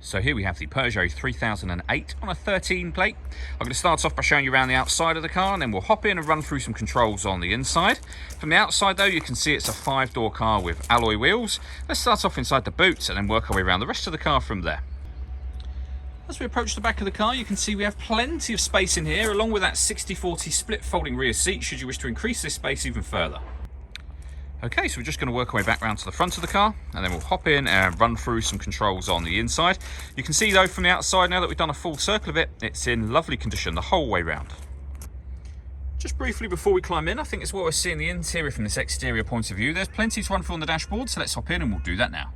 So here we have the Peugeot 3008 on a 13 plate. I'm going to start off by showing you around the outside of the car, and then we'll hop in and run through some controls on the inside. From the outside though, you can see it's a 5-door car with alloy wheels. Let's start off inside the boot and then work our way around the rest of the car from there. As we approach the back of the car, you can see we have plenty of space in here, along with that 60/40 split folding rear seat should you wish to increase this space even further. Okay, so we're just going to work our way back around to the front of the car, and then we'll hop in and run through some controls on the inside. You can see though from the outside, now that we've done a full circle of it, it's in lovely condition the whole way round. Just briefly before we climb in, I think it's what we're seeing the interior from this exterior point of view. There's plenty to run through on the dashboard, so let's hop in and we'll do that now.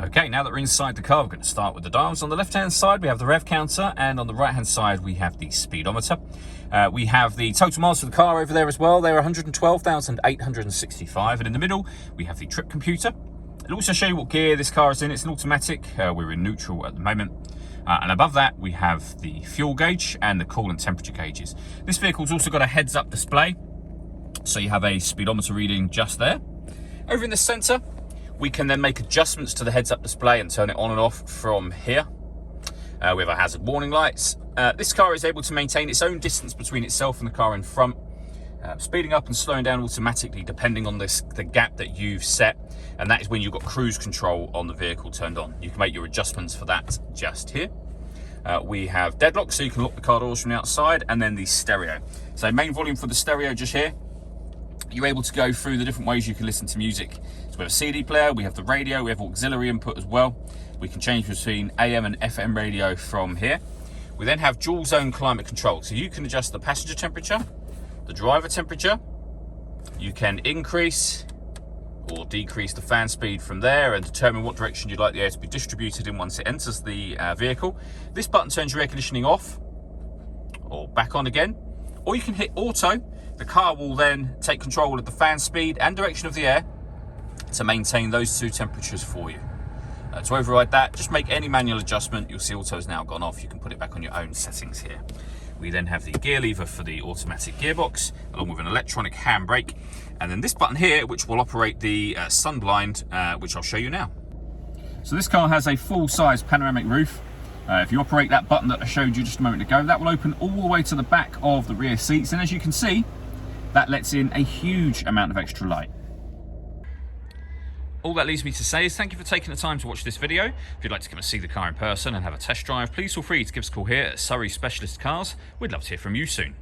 Okay, now that we're inside the car, we're going to start with the dials. On the left-hand side, we have the rev counter, and on the right-hand side, we have the speedometer. We have the total miles for the car over there as well. They're 112,865, and in the middle, we have the trip computer. It'll also show you what gear this car is in. It's an automatic. We're in neutral at the moment. And above that, we have the fuel gauge and the coolant temperature gauges. This vehicle's also got a heads-up display, so you have a speedometer reading just there. Over in the center, we can then make adjustments to the heads-up display and turn it on and off from here. We have our hazard warning lights. This car is able to maintain its own distance between itself and the car in front, speeding up and slowing down automatically depending on the gap that you've set, and that is when you've got cruise control on the vehicle turned on. You can make your adjustments for that just here. We have deadlock, so you can lock the car doors from the outside, and then the stereo. So main volume for the stereo just here. You're able to go through the different ways you can listen to music. So we have a CD player, we have the radio, we have auxiliary input as well. We can change between AM and FM radio from here. We then have dual zone climate control. So you can adjust the passenger temperature, the driver temperature. You can increase or decrease the fan speed from there and determine what direction you'd like the air to be distributed in once it enters the vehicle. This button turns your air conditioning off or back on again, or you can hit auto. The car will then take control of the fan speed and direction of the air to maintain those two temperatures for you. To override that, just make any manual adjustment. You'll see auto's now gone off. You can put it back on your own settings here. We then have the gear lever for the automatic gearbox, along with an electronic handbrake. And then this button here, which will operate the sun blind, which I'll show you now. So this car has a full-size panoramic roof. If you operate that button that I showed you just a moment ago, that will open all the way to the back of the rear seats. And as you can see, that lets in a huge amount of extra light. All that leaves me to say is thank you for taking the time to watch this video. If you'd like to come and see the car in person and have a test drive, please feel free to give us a call here at Surrey Specialist Cars. We'd love to hear from you soon.